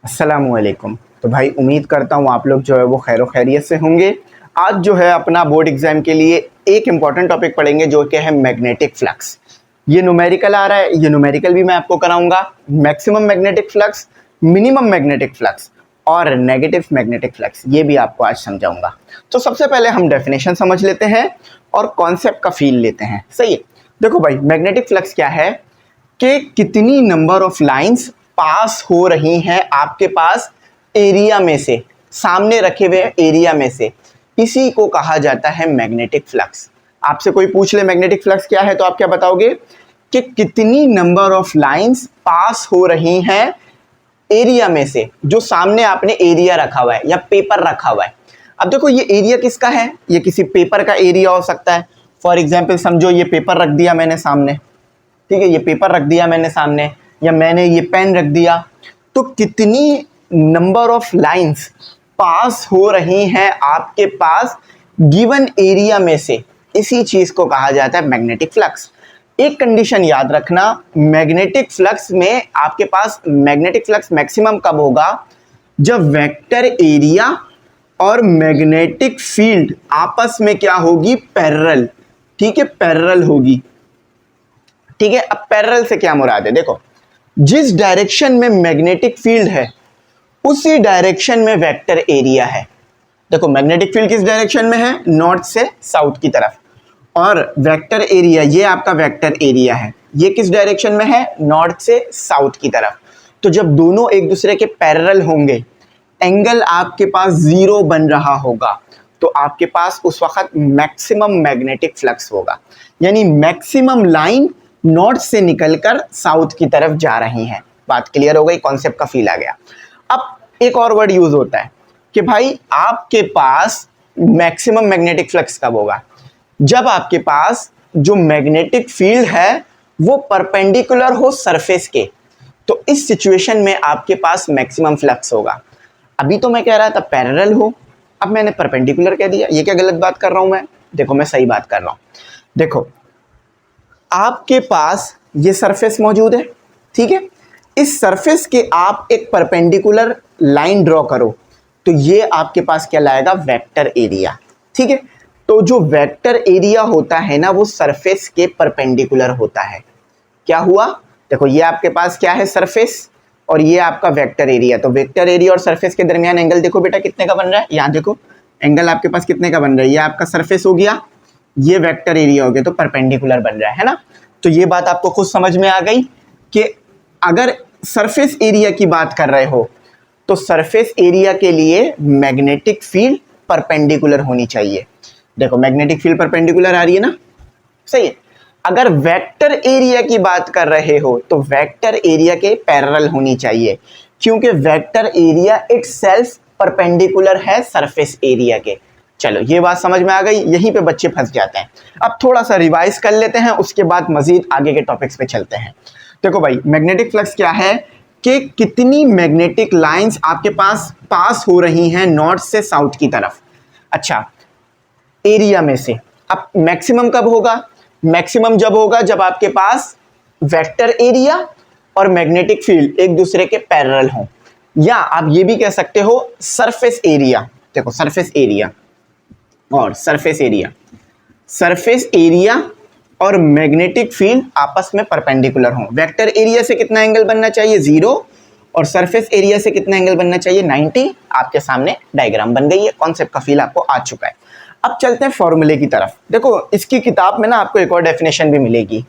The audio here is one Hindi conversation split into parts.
अस्सलामुअलैकुम। तो भाई उम्मीद करता हूँ आप लोग जो है वो खैर खैरियत से होंगे। आज जो है अपना बोर्ड एग्जाम के लिए एक इम्पॉर्टेंट टॉपिक पढ़ेंगे जो कि है मैग्नेटिक फ्लक्स। ये न्यूमेरिकल आ रहा है, ये न्यूमेरिकल भी मैं आपको कराऊंगा। Maximum magnetic flux, minimum magnetic flux और नेगेटिव मैग्नेटिक फ्लक्स, ये भी आपको आज समझाऊंगा। तो सबसे पहले हम डेफिनेशन समझ लेते हैं और कॉन्सेप्ट का फील लेते हैं। सही है, देखो भाई मैग्नेटिक फ्लक्स क्या है कि कितनी नंबर ऑफ लाइंस पास हो रही हैं आपके पास एरिया में से, सामने रखे हुए एरिया में से, इसी को कहा जाता है मैग्नेटिक फ्लक्स। आपसे कोई पूछ ले मैग्नेटिक फ्लक्स क्या है तो आप क्या बताओगे कि कितनी नंबर ऑफ लाइंस पास हो रही हैं एरिया में से, जो सामने आपने एरिया रखा हुआ है या पेपर रखा हुआ है। अब देखो ये एरिया किसका है, ये किसी पेपर का एरिया हो सकता है। फॉर एग्जाम्पल समझो ये पेपर रख दिया मैंने सामने, ठीक है, ये पेपर रख दिया मैंने सामने, या मैंने ये पेन रख दिया। तो कितनी नंबर ऑफ लाइंस पास हो रही हैं आपके पास गिवन एरिया में से, इसी चीज को कहा जाता है मैग्नेटिक फ्लक्स। एक कंडीशन याद रखना, मैग्नेटिक फ्लक्स में आपके पास मैग्नेटिक फ्लक्स मैक्सिमम कब होगा, जब वेक्टर एरिया और मैग्नेटिक फील्ड आपस में क्या होगी, पैरेलल। ठीक है, पैरेलल होगी। ठीक है, अब पैरेलल से क्या मुराद है, देखो जिस डायरेक्शन में मैग्नेटिक फील्ड है उसी डायरेक्शन में वेक्टर एरिया है। देखो मैग्नेटिक फील्ड किस डायरेक्शन में है, नॉर्थ से साउथ की तरफ, और वेक्टर एरिया, ये आपका वेक्टर एरिया है, ये किस डायरेक्शन में है, नॉर्थ से साउथ की तरफ। तो जब दोनों एक दूसरे के पैरेलल होंगे, एंगल आपके पास जीरो बन रहा होगा, तो आपके पास उस वक्त मैक्सिमम मैग्नेटिक फ्लक्स होगा। यानी मैक्सिमम लाइन नॉर्थ से निकलकर साउथ की तरफ जा रही हैं। बात क्लियर हो गई, कॉन्सेप्ट का फील आ गया। अब एक और वर्ड यूज होता है कि भाई आपके पास मैक्सिमम मैग्नेटिक फ्लक्स कब होगा, जब आपके पास जो मैग्नेटिक फील्ड है वो परपेंडिकुलर हो सरफेस के, तो इस सिचुएशन में आपके पास मैक्सिमम फ्लक्स होगा। अभी तो मैं कह रहा था पैरेलल हो, अब मैंने परपेंडिकुलर कह दिया, ये क्या गलत बात कर रहा हूं मैं, देखो मैं सही बात कर रहा हूं। देखो आपके पास ये सरफेस मौजूद है, ठीक है, इस सरफेस के आप एक परपेंडिकुलर लाइन ड्रॉ करो तो ये आपके पास क्या लाएगा, वेक्टर एरिया। ठीक है, तो जो वेक्टर एरिया होता है ना वो सरफेस के परपेंडिकुलर होता है। क्या हुआ, देखो ये आपके पास क्या है, सरफेस, और ये आपका वेक्टर एरिया। तो वेक्टर एरिया और सरफेस के दरमियान एंगल देखो बेटा कितने का बन रहा है, यहाँ देखो एंगल आपके पास कितने का बन रहा है, ये आपका सरफेस हो गया, ये वेक्टर एरिया हो गया, तो परपेंडिकुलर बन रहा है ना। तो ये बात आपको खुद समझ में आ गई कि अगर सरफेस एरिया की बात कर रहे हो तो सरफेस एरिया के लिए मैग्नेटिक फील्ड परपेंडिकुलर होनी चाहिए। देखो मैग्नेटिक फील्ड परपेंडिकुलर आ रही है ना, सही है। अगर वेक्टर एरिया की बात कर रहे हो तो वेक्टर एरिया के पैरेलल होनी चाहिए, क्योंकि वेक्टर एरिया इटसेल्फ परपेंडिकुलर है सरफेस एरिया के। चलो ये बात समझ में आ गई, यहीं पे बच्चे फंस जाते हैं। अब थोड़ा सा रिवाइज कर लेते हैं, उसके बाद मजीद आगे के टॉपिक्स पे चलते हैं। देखो भाई मैग्नेटिक फ्लक्स क्या है कि कितनी मैग्नेटिक लाइंस आपके पास पास हो रही हैं नॉर्थ से साउथ की तरफ। अच्छा, एरिया में से। अब मैक्सिमम कब होगा, मैक्सिमम जब होगा जब आपके पास वेक्टर एरिया और मैग्नेटिक फील्ड एक दूसरे के पैरेलल हों, या आप ये भी कह सकते हो सरफेस एरिया। देखो सरफेस एरिया और सरफेस एरिया, सरफेस एरिया और मैग्नेटिक फील्ड आपस में परपेंडिकुलर हों। वेक्टर एरिया से कितना एंगल बनना चाहिए, 0, और सरफेस एरिया से कितना एंगल बनना चाहिए, 90। आपके सामने डायग्राम बन गई है, कॉन्सेप्ट का फील आपको आ चुका है। अब चलते हैं फॉर्मूले की तरफ। देखो इसकी किताब में ना आपको एक और डेफिनेशन भी मिलेगी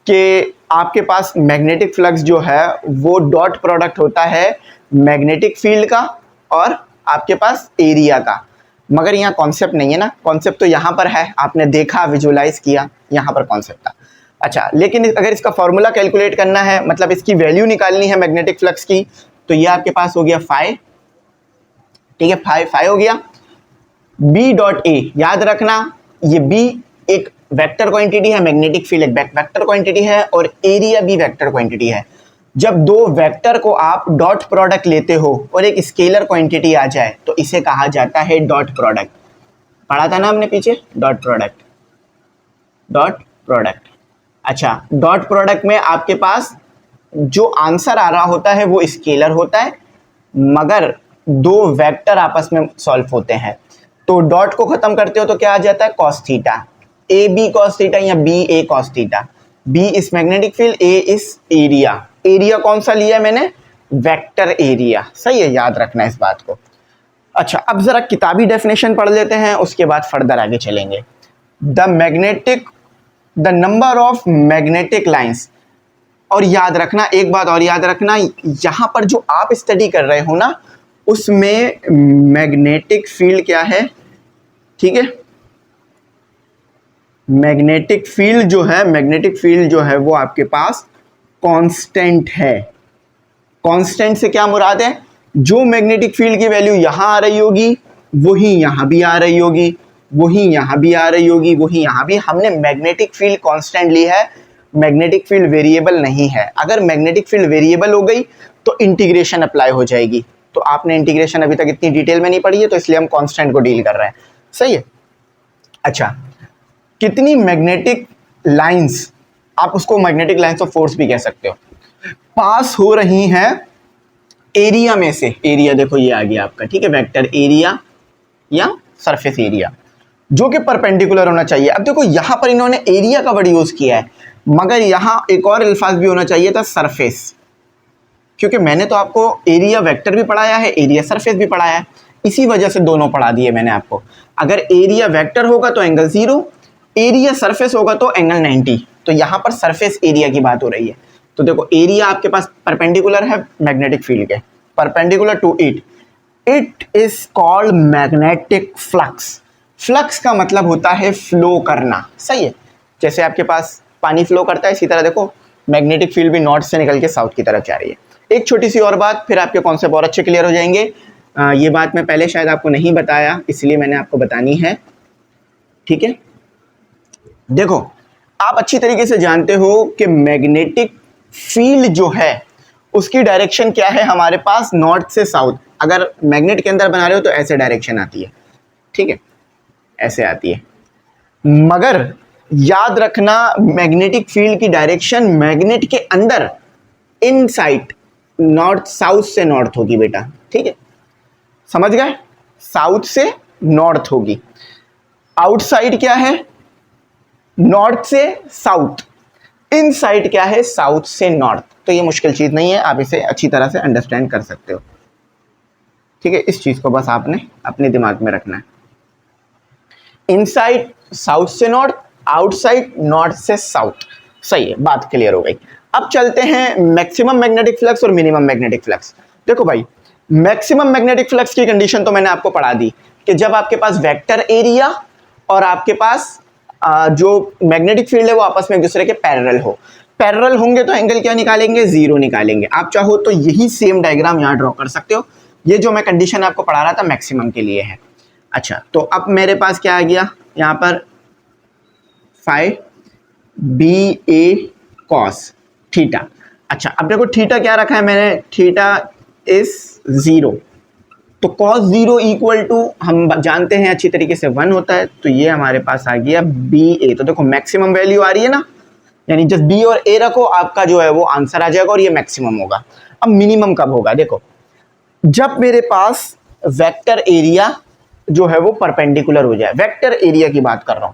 कि आपके पास मैग्नेटिक फ्लक्स जो है वो डॉट प्रोडक्ट होता है मैग्नेटिक फील्ड का और आपके पास एरिया का। मगर यहाँ कॉन्सेप्ट नहीं है ना, कॉन्सेप्ट तो यहाँ पर है, आपने देखा विजुलाइज किया, यहाँ पर कॉन्सेप्ट था। अच्छा, लेकिन अगर इसका फॉर्मूला कैलकुलेट करना है, मतलब इसकी वैल्यू निकालनी है मैग्नेटिक फ्लक्स की, तो ये आपके पास हो गया फाई। ठीक है, फाई हो गया। बी डॉट ए, याद रखना ये बी एक वेक्टर क्वांटिटी है, मैग्नेटिक फील्ड एक वेक्टर क्वांटिटी है, और एरिया भी वेक्टर क्वांटिटी है। जब दो वेक्टर को आप डॉट प्रोडक्ट लेते हो और एक स्केलर क्वांटिटी आ जाए तो इसे कहा जाता है डॉट प्रोडक्ट। पढ़ा था ना हमने पीछे, डॉट प्रोडक्ट, डॉट प्रोडक्ट। अच्छा, डॉट प्रोडक्ट में आपके पास जो आंसर आ रहा होता है वो स्केलर होता है, मगर दो वेक्टर आपस में सॉल्व होते हैं, तो डॉट को खत्म करते हो तो क्या आ जाता है, cos theta, A B cos theta या B A cos theta. B is magnetic field, A is area. Area कौन सा लिया है मैंने, वेक्टर एरिया। सही है, याद रखना इस बात को। अच्छा, अब जरा किताबी डेफिनेशन पढ़ लेते हैं, उसके बाद फर्दर आगे चलेंगे। The number of magnetic lines. और याद रखना एक बात और याद रखना, यहां पर जो आप स्टडी कर रहे हो ना, उसमें मैग्नेटिक फील्ड क्या है, ठीक है, मैग्नेटिक फील्ड जो है वो आपके पास कांस्टेंट है। कांस्टेंट से क्या मुराद है, जो मैग्नेटिक फील्ड की वैल्यू यहां आ रही होगी वही यहां भी आ रही होगी, वही यहां भी आ रही होगी, वही यहां भी। हमने मैग्नेटिक फील्ड कांस्टेंट ली है, मैग्नेटिक फील्ड वेरिएबल नहीं है। अगर मैग्नेटिक फील्ड वेरिएबल हो गई तो इंटीग्रेशन अप्लाई हो जाएगी। तो आपने इंटीग्रेशन अभी तक इतनी डिटेल में नहीं पढ़ी है, तो इसलिए हम कांस्टेंट को डील कर रहे हैं। सही है। अच्छा, कितनी मैग्नेटिक लाइंस, आप उसको मैग्नेटिक लाइंस ऑफ फोर्स भी कह सकते हो, पास हो रही हैं एरिया में से। एरिया देखो ये आ गया आपका, ठीक है, वेक्टर एरिया या सरफेस एरिया, जो कि परपेंडिकुलर होना चाहिए। अब देखो यहां पर इन्होंने एरिया का वर्ड यूज किया है, मगर यहां एक और अल्फाज भी होना चाहिए था, सरफेस, क्योंकि मैंने तो आपको एरिया वेक्टर भी पढ़ाया है, एरिया सरफेस भी पढ़ाया है, इसी वजह से दोनों पढ़ा दिए मैंने आपको। अगर एरिया वेक्टर होगा तो एंगल 0, एरिया सरफेस होगा तो एंगल 90। तो यहां पर सरफेस एरिया की बात हो रही है। तो देखो एरिया आपके पास परपेंडिकुलर है मैग्नेटिक फील्ड के, perpendicular to it is called magnetic flux. Flux का मतलब होता है फ्लो करना। सही है, जैसे आपके पास पानी फ्लो करता है, इसी तरह देखो मैग्नेटिक फील्ड भी नॉर्थ से निकल के साउथ की तरफ जा रही है। एक छोटी सी और बात, फिर आपके कॉन्सेप्ट और अच्छे क्लियर हो जाएंगे। ये बात मैं पहले शायद आपको नहीं बताया, इसलिए मैंने आपको बतानी है, ठीक है। देखो आप अच्छी तरीके से जानते हो कि मैग्नेटिक फील्ड जो है उसकी डायरेक्शन क्या है, हमारे पास नॉर्थ से साउथ। अगर मैग्नेट के अंदर बना रहे हो तो ऐसे डायरेक्शन आती है, ठीक है, ऐसे आती है। मगर याद रखना मैग्नेटिक फील्ड की डायरेक्शन मैग्नेट के अंदर इनसाइड नॉर्थ, साउथ से नॉर्थ होगी बेटा, ठीक है, समझ गए, साउथ से नॉर्थ होगी। आउटसाइड क्या है, नॉर्थ से साउथ, इनसाइड क्या है, साउथ से नॉर्थ। तो ये मुश्किल चीज नहीं है, आप इसे अच्छी तरह से अंडरस्टैंड कर सकते हो, ठीक है। इस चीज को बस आपने अपने दिमाग में रखना है। इनसाइड साउथ से नॉर्थ, आउटसाइड नॉर्थ से साउथ। सही है, बात क्लियर हो गई। अब चलते हैं मैक्सिमम मैग्नेटिक फ्लक्स और मिनिमम मैग्नेटिक फ्लक्स। देखो भाई, मैक्सिमम मैग्नेटिक फ्लक्स की कंडीशन तो मैंने आपको पढ़ा दी कि जब आपके पास वेक्टर एरिया और आपके पास जो मैग्नेटिक फील्ड है वो आपस में एक दूसरे के पैरेलल हो। पैरेलल होंगे तो एंगल क्या निकालेंगे, 0 निकालेंगे। आप चाहो तो यही सेम डायग्राम यहाँ ड्रॉ कर सकते हो। ये जो मैं कंडीशन आपको पढ़ा रहा था मैक्सिमम के लिए है। अच्छा, तो अब मेरे पास क्या आ गया यहाँ पर, phi B A cos theta. अच्छा, अब देखो थीटा क्या रखा है मैंने, थीटा इज 0, तो cos 0 इक्वल टू हम जानते हैं अच्छी तरीके से 1 होता है। तो ये हमारे पास आ गया बी ए। तो देखो मैक्सिमम वैल्यू आ रही है ना, यानी जस्ट बी और ए रखो, आपका जो है वो आंसर आ जाएगा और ये मैक्सिमम होगा। अब मिनिमम कब होगा, देखो जब मेरे पास वेक्टर एरिया जो है वो परपेंडिकुलर हो जाए। वेक्टर एरिया की बात कर रहा हूं।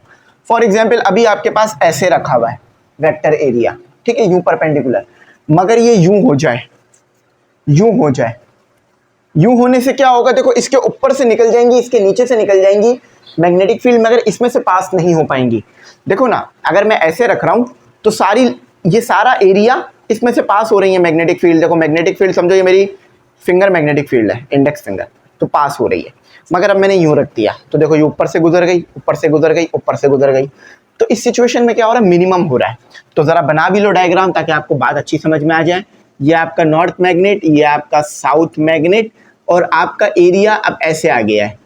फॉर एग्जाम्पल अभी आपके पास ऐसे रखा हुआ है वेक्टर एरिया, ठीक है, यूं परपेंडिकुलर, मगर ये यूं हो जाए, यूं हो जाए। यूं होने से क्या होगा, देखो इसके ऊपर से निकल जाएंगी, इसके नीचे से निकल जाएंगी मैग्नेटिक फील्ड, मगर इसमें से पास नहीं हो पाएंगी। देखो ना, अगर मैं ऐसे रख रहा हूं तो ये सारा एरिया इसमें से पास हो रही है मैग्नेटिक फील्ड। देखो मैग्नेटिक फील्ड समझो ये मेरी फिंगर मैग्नेटिक फील्ड है, इंडेक्स फिंगर, तो पास हो रही है। मगर अब मैंने यूं रख दिया तो देखो ये ऊपर से गुजर गई, ऊपर से गुजर गई, ऊपर से गुजर गई। तो इस सिचुएशन में क्या हो रहा है, मिनिमम हो रहा है। तो जरा बना भी लो डायग्राम ताकि आपको बात अच्छी समझ में आ जाए। ये आपका नॉर्थ मैग्नेट, ये आपका साउथ मैग्नेट, और आपका एरिया अब ऐसे आ गया है।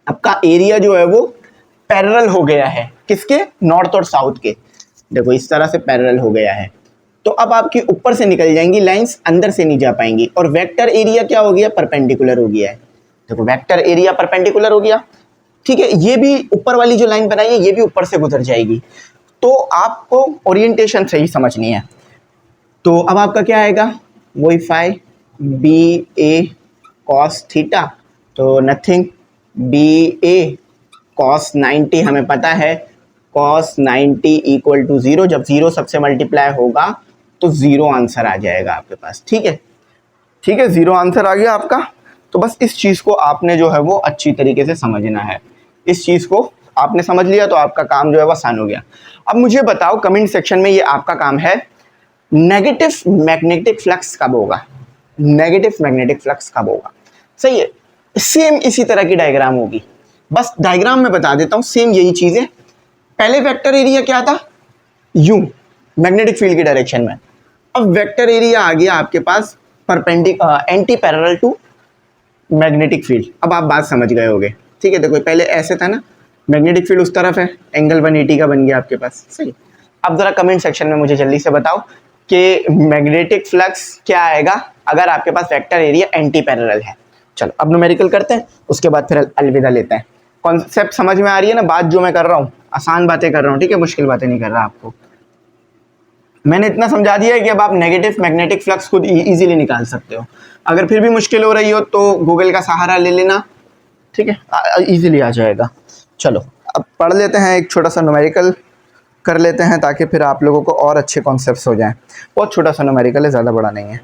आपका एरिया जो है वो पैरेलल हो गया है किसके, नॉर्थ और साउथ के। देखो इस तरह से पैरेलल हो गया है। तो अब आपकी ऊपर से निकल जाएंगी लाइंस, अंदर से नहीं जा पाएंगी। और वेक्टर एरिया क्या हो गया, परपेंडिकुलर हो गया है। देखो वेक्टर एरिया परपेंडिकुलर हो गया, ठीक है। ये भी ऊपर वाली जो लाइन बनाई है ये भी ऊपर से गुजर जाएगी। तो आपको ओरिएंटेशन सही समझनी है। तो अब आपका क्या आएगा, वही phi B A cos theta, तो नथिंग, बी ए कॉस 90 हमें पता है कॉस 90 इक्वल टू 0, जब 0 सबसे मल्टीप्लाई होगा तो 0 आंसर आ जाएगा आपके पास। ठीक है, ठीक है, 0 आंसर आ गया आपका। तो बस इस चीज़ को आपने जो है वो अच्छी तरीके से समझना है। इस चीज़ को आपने समझ लिया तो आपका काम जो है वो आसान हो गया। अब मुझे बताओ कमेंट सेक्शन में, ये आपका काम है, नेगेटिव मैग्नेटिक फ्लक्स कब होगा? नेगेटिव मैग्नेटिक फ्लक्स कब होगा? सही है, सेम इसी तरह की डायग्राम होगी, बस डायग्राम में बता देता हूँ, सेम यही चीज़ है। पहले वेक्टर एरिया क्या था? यू, मैग्नेटिक फील्ड की डायरेक्शन में। अब वेक्टर एरिया आ गया आपके पास anti parallel to magnetic field. अब आप बात समझ गए होगे। ठीक है, देखो पहले ऐसे था ना, मैग्नेटिक फील्ड उस तरफ है, एंगल 180 का बन गया आपके पास। सही, अब जरा कमेंट सेक्शन में मुझे जल्दी से बताओ कि मैग्नेटिक फ्लक्स क्या आएगा अगर आपके पास वेक्टर एरिया एंटी पैरेलल है। चलो अब न्यूमेरिकल करते हैं, उसके बाद फिर अलविदा लेते हैं। कॉन्सेप्ट समझ में आ रही है ना? बात जो मैं कर रहा हूँ आसान बातें कर रहा हूँ, ठीक है, मुश्किल बातें नहीं कर रहा आपको। मैंने इतना समझा दिया है कि अब आप नेगेटिव मैग्नेटिक फ्लक्स खुद इजीली निकाल सकते हो। अगर फिर भी मुश्किल हो रही हो तो गूगल का सहारा ले लेना, ठीक है, इजीली आ जाएगा। चलो अब पढ़ लेते हैं, एक छोटा सा न्यूमेरिकल कर लेते हैं ताकि फिर आप लोगों को और अच्छे कॉन्सेप्ट्स हो जाएं। बहुत छोटा सा न्यूमेरिकल है, ज़्यादा बड़ा नहीं है।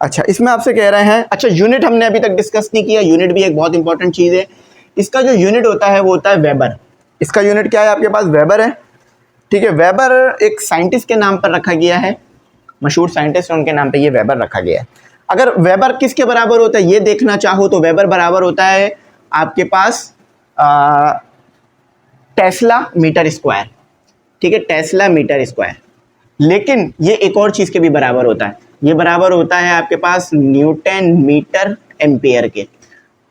अच्छा, इसमें आपसे कह रहे हैं, अच्छा यूनिट हमने अभी तक डिस्कस नहीं किया, यूनिट भी एक बहुत इंपॉर्टेंट चीज़ है। इसका जो यूनिट होता है वो होता है वेबर। इसका यूनिट क्या है आपके पास? वेबर है। ठीक है, वेबर एक साइंटिस्ट के नाम पर रखा गया है, मशहूर साइंटिस्ट है, उनके नाम पे ये वेबर रखा गया है। अगर वेबर किसके बराबर होता है ये देखना चाहो तो वेबर बराबर होता है आपके पास टेस्ला मीटर स्क्वायर। ठीक है, टेस्ला मीटर स्क्वायर। लेकिन ये एक और चीज़ के भी बराबर होता है, ये बराबर होता है आपके पास न्यूटन मीटर एम्पियर के।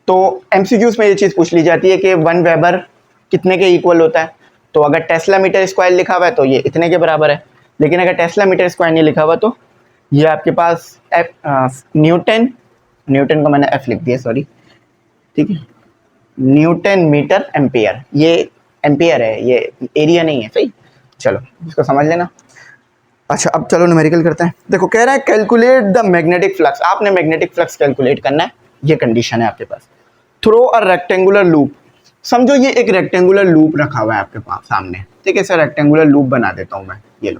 तो एमसीक्यूज में ये चीज़ पूछ ली जाती है कि 1 वेबर कितने के इक्वल होता है। तो अगर टेस्ला मीटर स्क्वायर लिखा हुआ है तो ये इतने के बराबर है, लेकिन अगर टेस्ला मीटर स्क्वायर नहीं लिखा हुआ तो ये आपके पास न्यूटन, न्यूटन को मैंने एफ लिख दिया, सॉरी। ठीक है, न्यूटन मीटर एम्पियर, ये एम्पियर है, ये एरिया नहीं है। सही, चलो इसको समझ लेना। अच्छा अब चलो न्यूमेरिकल करते हैं। देखो कह रहा है कैलकुलेट द मैग्नेटिक फ्लक्स, आपने मैग्नेटिक फ्लक्स कैलकुलेट करना है, ये कंडीशन है आपके पास। थ्रो अ रेक्टेंगुलर लूप, समझो ये एक रेक्टेंगुलर लूप रखा हुआ है आपके पास सामने। ठीक है, सर रेक्टेंगुलर लूप बना देता हूं मैं, ये लो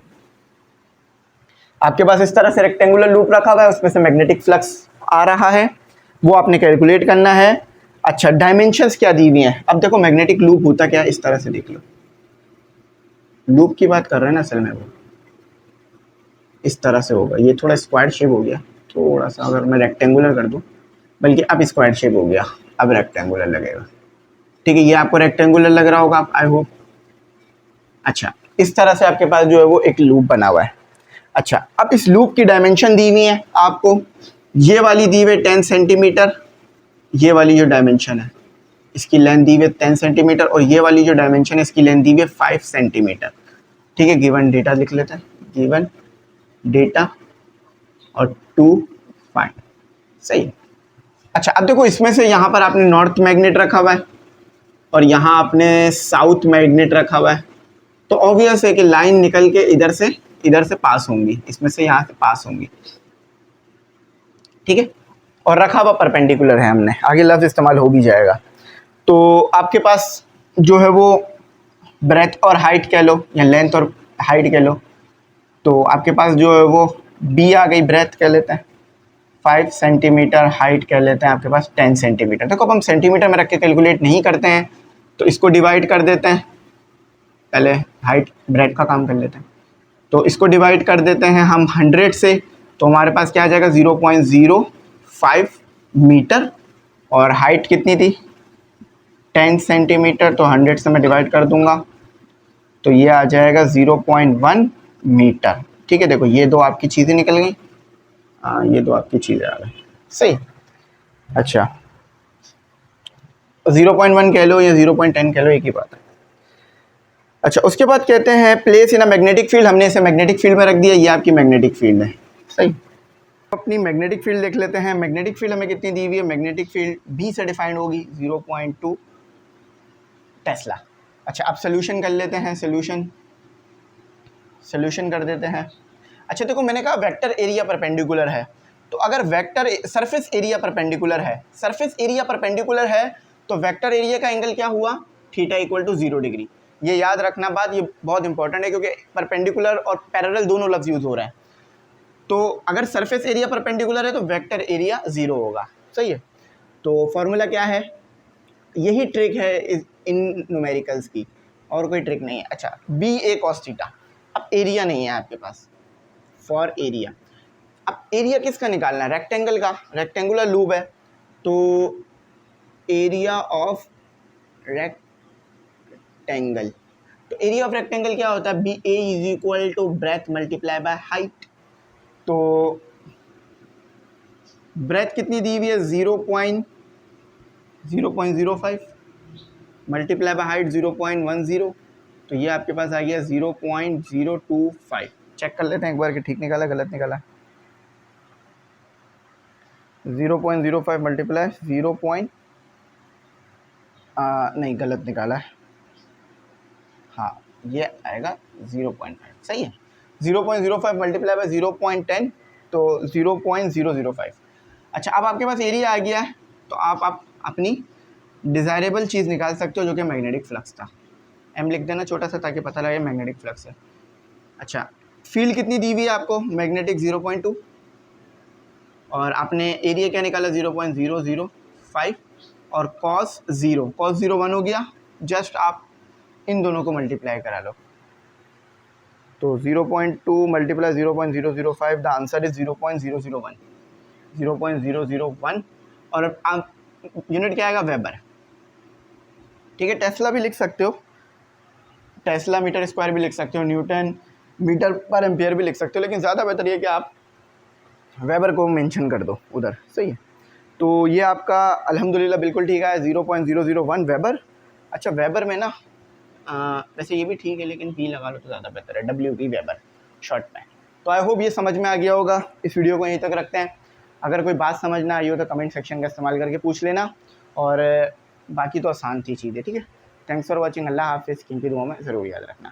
आपके पास इस तरह से रेक्टेंगुलर लूप रखा हुआ है, उसमें से मैग्नेटिक फ्लक्स आ रहा है, वो आपने कैलकुलेट करना है। अच्छा डायमेंशंस क्या दी हुई हैं? अब देखो मैग्नेटिक लूप होता क्या है, इस तरह से देख लो, लूप की बात कर रहे हैं ना असल में, वो इस तरह से होगा। ये थोड़ा स्क्वायर शेप हो गया, थोड़ा सा अगर मैं रेक्टेंगुलर कर दूं, बल्कि अब स्क्वायर शेप हो गया, अब रेक्टेंगुलर लगेगा। ठीक है, ये आपको रेक्टेंगुलर लग रहा होगा आई होप। अच्छा इस तरह से आपके पास जो है वो एक लूप बना हुआ है। अच्छा अब इस लूप की डायमेंशन दी हुई है आपको, ये वाली दी हुई 10 सेंटीमीटर, ये वाली जो डायमेंशन है इसकी लेंथ दी हुई 10 सेंटीमीटर, और ये वाली जो डायमेंशन है इसकी लेंथ दी हुई 5 सेंटीमीटर। ठीक है, गिवन डेटा लिख लेते हैं, गिवन डेटा और 2 फाइंड। सही है। अच्छा अब देखो इसमें से यहाँ पर आपने नॉर्थ मैग्नेट रखा हुआ है और यहाँ आपने साउथ मैग्नेट रखा हुआ है, तो ऑब्वियस है कि लाइन निकल के इधर से पास होंगी, इसमें से यहाँ से पास होंगी। ठीक है, और रखा हुआ परपेंडिकुलर है हमने, आगे लफ्ज इस्तेमाल हो भी जाएगा। तो आपके पास जो है वो ब्रेथ और हाइट कह लो या लेंथ और हाइट कह लो, तो आपके पास जो है वो बी आ गई, ब्रेथ कह लेते हैं 5 सेंटीमीटर, हाइट कह लेते हैं आपके पास 10 सेंटीमीटर। देखो अब हम सेंटीमीटर में रख के कैलकुलेट नहीं करते हैं, तो इसको डिवाइड कर देते हैं, पहले हाइट ब्रेथ का काम कर लेते हैं। तो इसको डिवाइड कर देते हैं हम 100 से, तो हमारे पास क्या आ जाएगा 0.05 मीटर, और हाइट कितनी थी 10 सेंटीमीटर, तो 100 से मैं डिवाइड कर दूंगा तो ये आ जाएगा 0.1 मीटर। ठीक है, देखो ये दो आपकी चीज़ें निकल गई, हाँ ये दो आपकी चीज़ें आ गई। सही, अच्छा 0.1 कह लो या 0.10 कह लो, एक ही बात है। अच्छा उसके बाद कहते हैं place in a magnetic field, हमने इसे मैग्नेटिक फील्ड में रख दिया, ये आपकी मैग्नेटिक फील्ड है। सही, अपनी मैग्नेटिक फील्ड देख लेते हैं। मैग्नेटिक फील्ड हमें कितनी दी हुई है? मैग्नेटिक फील्ड बी से डिफाइंड होगी 0.2 टेस्ला। अच्छा अब सोल्यूशन कर लेते हैं, सोल्यूशन कर देते हैं। अच्छा देखो, मैंने कहा वेक्टर एरिया परपेंडिकुलर है, तो अगर वेक्टर सरफेस एरिया परपेंडिकुलर है, सरफेस एरिया परपेंडिकुलर है तो वेक्टर एरिया का एंगल क्या हुआ, थीटा इक्वल टू 0 डिग्री। ये याद रखना बात, ये बहुत इंपॉर्टेंट है क्योंकि परपेंडिकुलर और पैरेलल दोनों लफ्ज यूज हो रहे हैं। तो अगर सरफेस एरिया परपेंडिकुलर है तो वेक्टर एरिया 0 होगा, सही है। तो फॉर्मूला क्या है, यही ट्रिक है इन न्यूमेरिकल्स की, और कोई ट्रिक नहीं है। अच्छा, बी ए कॉस थीटा, अब एरिया नहीं है आपके पास, फॉर एरिया। अब एरिया किसका निकालना है, रेक्टेंगल का, रेक्टेंगुलर लूप है, तो एरिया ऑफ रेक्टेंगल, तो एरिया ऑफ रेक्टेंगल क्या होता है, B A is equal to breadth multiply by height. तो ब्रेथ कितनी दी हुई है, 0.05 मल्टीप्लाई बाय हाइट 0.10, तो ये आपके पास आ गया 0.025। चेक कर लेते हैं एक बार कि ठीक निकाला गलत निकाला। 0.05 मल्टीप्लाई 0. नहीं, गलत निकाला है, हाँ ये आएगा 0.5, सही है। 0.05 मल्टीप्लाई बाय 0.10 तो 0.005। अच्छा, अब आपके पास एरिया आ गया है, तो आप अपनी डिज़ायरेबल चीज़ निकाल सकते हो जो कि मैग्नेटिक फ्लक्स था। एम लिख देना छोटा सा ताकि पता लगे मैग्नेटिक फ्लक्स है। अच्छा, फील्ड कितनी दी हुई है आपको, मैग्नेटिक 0.2, और आपने एरिया क्या निकाला 0.005, और कॉस 0 1 हो गया, जस्ट आप इन दोनों को मल्टीप्लाई करा लो, तो 0.2 मल्टीप्लाई 0.005, द आंसर इज 0.001, 0.001। और आप यूनिट क्या आएगा, वेबर, ठीक है। टेस्ला भी लिख सकते हो, टेस्ला मीटर स्क्वायर भी लिख सकते हो, न्यूटन मीटर पर एम्पियर भी लिख सकते हो, लेकिन ज़्यादा बेहतर ये कि आप वेबर को मेंशन कर दो उधर, सही है। तो ये आपका अल्हम्दुलिल्लाह बिल्कुल ठीक है, 0.001 वेबर। अच्छा, वेबर में ना वैसे ये भी ठीक है, लेकिन पी लगा लो तो ज़्यादा बेहतर है, WP वेबर शॉर्ट में। तो आई होप ये समझ में आ गया होगा। इस वीडियो को यहीं तक रखते हैं, अगर कोई बात समझ ना आई हो तो कमेंट सेक्शन का इस्तेमाल करके पूछ लेना, और बाकी तो आसान थी चीज़ें, ठीक है। थैंक्स फॉर वॉचिंग, अल्लाह हाफिज़, किन की दुआ में ज़रूर याद रखना।